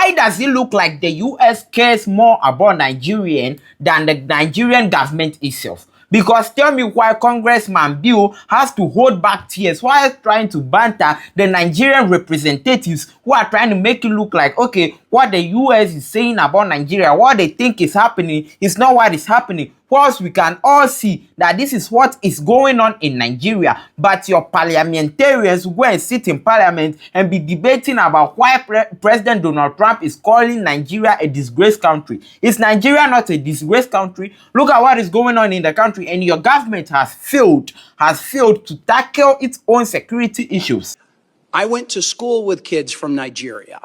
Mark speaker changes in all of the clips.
Speaker 1: why does it look like the US cares more about Nigerian than the Nigerian government itself? Because tell me why Congressman Bill has to hold back tears while trying to banter the Nigerian representatives who are trying to make it look like, okay, what the US is saying about Nigeria, what they think is happening is not what is happening. Whilst we can all see that this is what is going on in Nigeria, but your parliamentarians will go and sit in parliament and be debating about why President Donald Trump is calling Nigeria a disgraced country. Is Nigeria not a disgraced country? Look at what is going on in the country, and your government has failed to tackle its own security issues.
Speaker 2: I went to school with kids from Nigeria.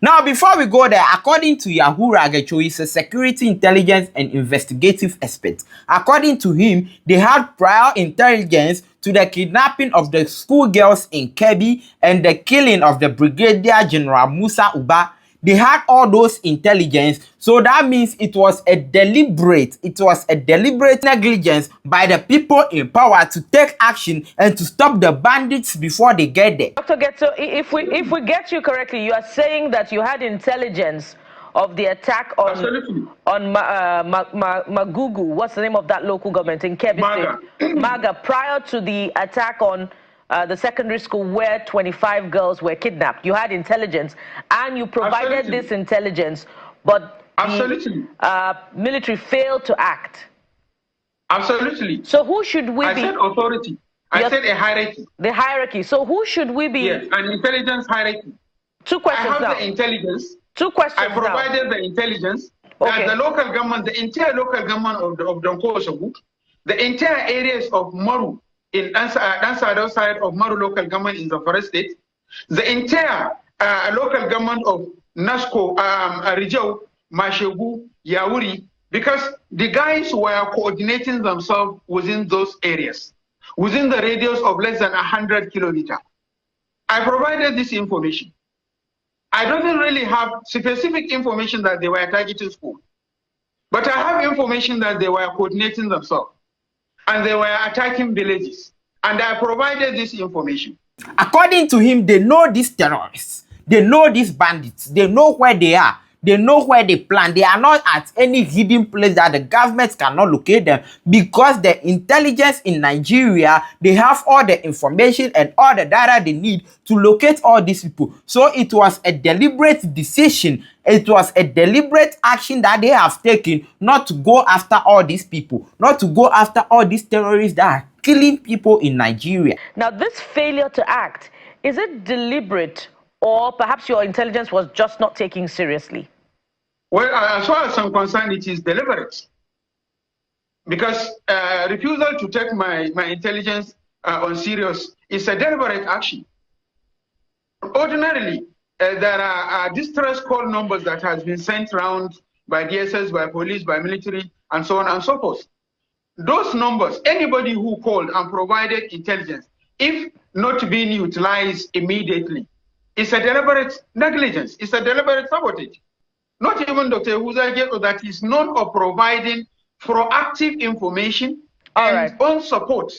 Speaker 1: Now, before we go there, according to Yahoo Ragacho, he's a security intelligence and investigative expert. According to him, they had prior intelligence to the kidnapping of the schoolgirls in Kebbi and the killing of the Brigadier General Musa Uba. They had all those intelligence, so that means it was a deliberate negligence by the people in power to take action and to stop the bandits before they get there.
Speaker 3: Dr. Getso, if we get you correctly, you are saying that you had intelligence of the attack on Magugu. What's the name of that local government in Kebbi State? Maga, prior to the attack on the secondary school where 25 girls were kidnapped. You had intelligence, and you provided this intelligence, but the military failed to act.
Speaker 4: Absolutely.
Speaker 3: So who should we be?
Speaker 4: I said authority. I said a hierarchy.
Speaker 3: The hierarchy. So who should we be?
Speaker 4: Yes, an intelligence hierarchy.
Speaker 3: Two questions
Speaker 4: I have
Speaker 3: now.
Speaker 4: the intelligence.
Speaker 3: Two questions
Speaker 4: I provided the intelligence that the local government, the entire local government of Donko, the entire areas of Maru, in Ansado side of Maru local government in the forest state, the entire local government of Nasko, Rijau, Mashegu, Yauri, because the guys were coordinating themselves within those areas, within the radius of less than 100 kilometers. I provided this information. I don't really have specific information that they were targeting school, but I have information that they were coordinating themselves and they were attacking villages, and I provided this information.
Speaker 1: According to him, they know these terrorists, they know these bandits, they know where they are, they know where they plan. They are not at any hidden place that the government cannot locate them, because the intelligence in Nigeria, they have all the information and all the data they need to locate all these people. So it was a deliberate decision. It was a deliberate action that they have taken not to go after all these people, not to go after all these terrorists that are killing people in Nigeria.
Speaker 3: Now, this failure to act, is it deliberate, or perhaps your intelligence was just not taken seriously?
Speaker 4: Well, as far as I'm concerned, it is deliberate. Because refusal to take my intelligence on serious is a deliberate action. Ordinarily, there are distress call numbers that has been sent around by DSS, by police, by military, and so on and so forth. Those numbers, anybody who called and provided intelligence, if not being utilized immediately, it's a deliberate negligence. It's a deliberate sabotage. Not even Dr. Huizenga, that is known of providing proactive information and on support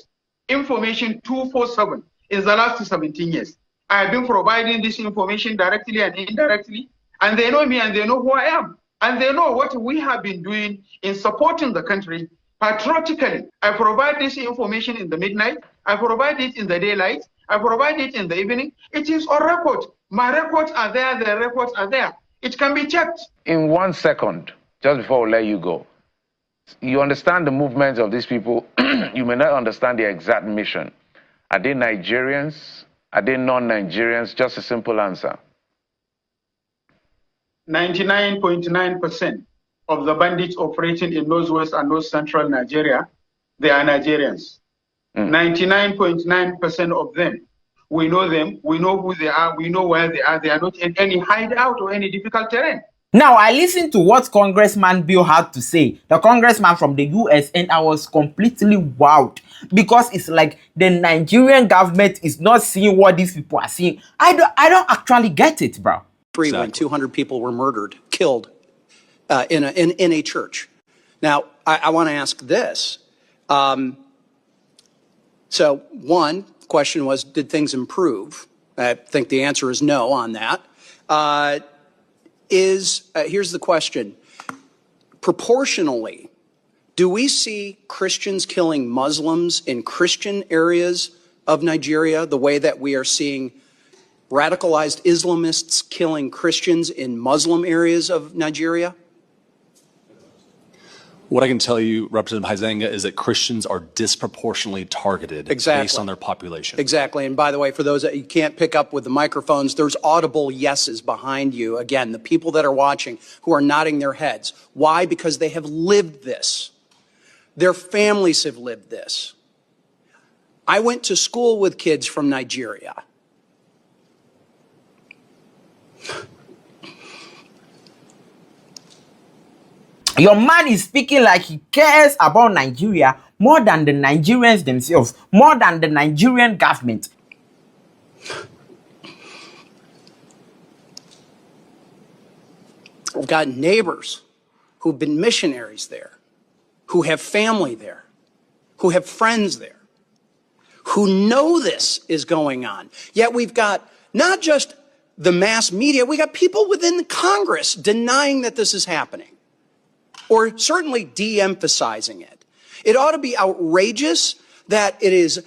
Speaker 4: information 247 in the last 17 years. I have been providing this information directly and indirectly, and they know me and they know who I am. And they know what we have been doing in supporting the country patriotically. I provide this information in the midnight, I provide it in the daylight, I provide it in the evening. It is on record. My records are there, the records are there. It can be checked.
Speaker 5: In 1 second, just before we let you go, you understand the movements of these people. You may not understand their exact mission. Are they Nigerians? Are they non-Nigerians? Just a simple answer.
Speaker 4: 99.9% of the bandits operating in northwest and north central Nigeria, they are Nigerians. 99.9% of them, we know who they are, we know where they are not in any hideout or any difficult terrain.
Speaker 1: Now, I listened to what Congressman Bill had to say, the congressman from the US, and I was completely wowed, because it's like the Nigerian government is not seeing what these people are seeing. I don't actually get it, bro.
Speaker 2: When 200 people were murdered, killed in a church. Now, I want to ask this. So one question was, did things improve? I think the answer is no on that. Here's the question. Proportionally, do we see Christians killing Muslims in Christian areas of Nigeria the way that we are seeing radicalized Islamists killing Christians in Muslim areas of Nigeria?
Speaker 6: What I can tell you, Representative Huizenga, is that Christians are disproportionately targeted based on their population.
Speaker 2: Exactly. And by the way, for those that you can't pick up with the microphones, there's audible yeses behind you. Again, the people that are watching who are nodding their heads. Why? Because they have lived this. Their families have lived this. I went to school with kids from Nigeria.
Speaker 1: Your man is speaking like he cares about Nigeria more than the Nigerians themselves, more than the Nigerian government.
Speaker 2: We've got neighbors who've been missionaries there, who have family there, who have friends there, who know this is going on. Yet we've got not just the mass media, we got people within Congress denying that this is happening, or certainly de-emphasizing it. It ought to be outrageous that it is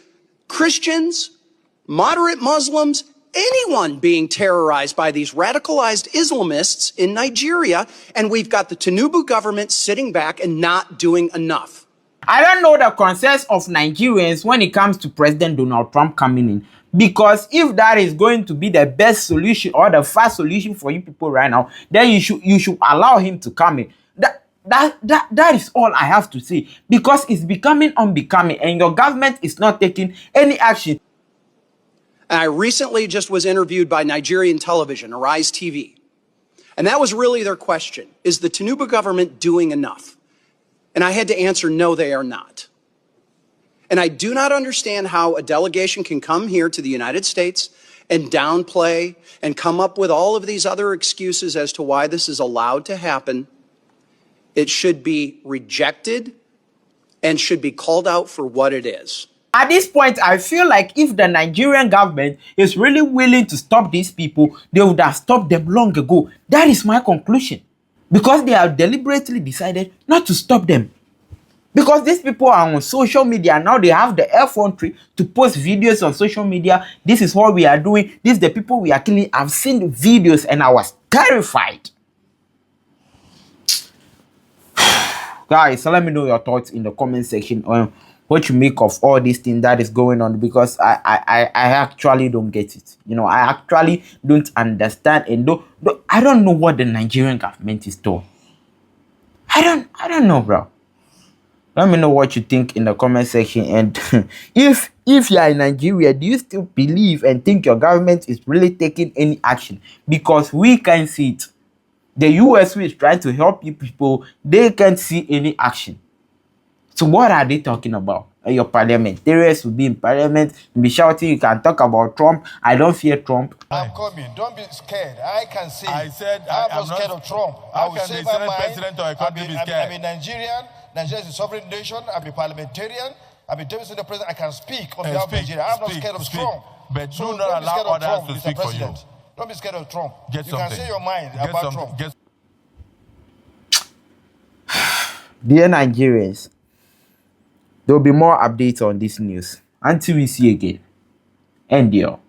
Speaker 2: Christians, moderate Muslims, anyone being terrorized by these radicalized Islamists in Nigeria, and we've got the Tinubu government sitting back and not doing enough.
Speaker 1: I don't know the concerns of Nigerians when it comes to President Donald Trump coming in. Because if that is going to be the best solution or the fast solution for you people right now, then you should allow him to come in. That is all I have to say, because it's becoming unbecoming and your government is not taking any action.
Speaker 2: And I recently just was interviewed by Nigerian television, Arise TV. And that was really their question. Is the Tinubu government doing enough? And I had to answer, no, they are not. And I do not understand how a delegation can come here to the United States and downplay and come up with all of these other excuses as to why this is allowed to happen. It should be rejected and should be called out for what it is.
Speaker 1: At this point, I feel like if the Nigerian government is really willing to stop these people, they would have stopped them long ago. That is my conclusion. Because they have deliberately decided not to stop them. Because these people are on social media now, they have the effrontery to post videos on social media. This is what we are doing. This is the people we are killing. I've seen the videos and I was terrified. Guys, so let me know your thoughts in the comment section on what you make of all this thing that is going on, because I actually don't get it. You know, I actually don't understand, and I don't know what the Nigerian government is doing. I don't know, bro. Let me know what you think in the comment section. And if you are in Nigeria, do you still believe and think your government is really taking any action? Because we can't see it. The US, who is trying to help you people, they can't see any action. So what are they talking about? Your parliamentarians will be in parliament, be shouting, you can talk about Trump. I don't fear Trump.
Speaker 7: I'm coming. Don't be scared. I can say.
Speaker 8: I said
Speaker 7: I'm not scared of Trump. I will say my mind.
Speaker 8: President or a country be scared?
Speaker 7: I'm a Nigerian. Nigeria is a sovereign nation. I'm a parliamentarian. I'm a deputy president. I can speak on behalf of Nigeria. I'm not scared of Trump.
Speaker 8: But
Speaker 7: so
Speaker 8: do not allow others to speak for you.
Speaker 7: Don't be scared of Trump.
Speaker 8: Get
Speaker 7: you
Speaker 8: something.
Speaker 7: can say your mind about Trump.
Speaker 1: Dear Nigerians, there will be more updates on this news. Until we see again, endure.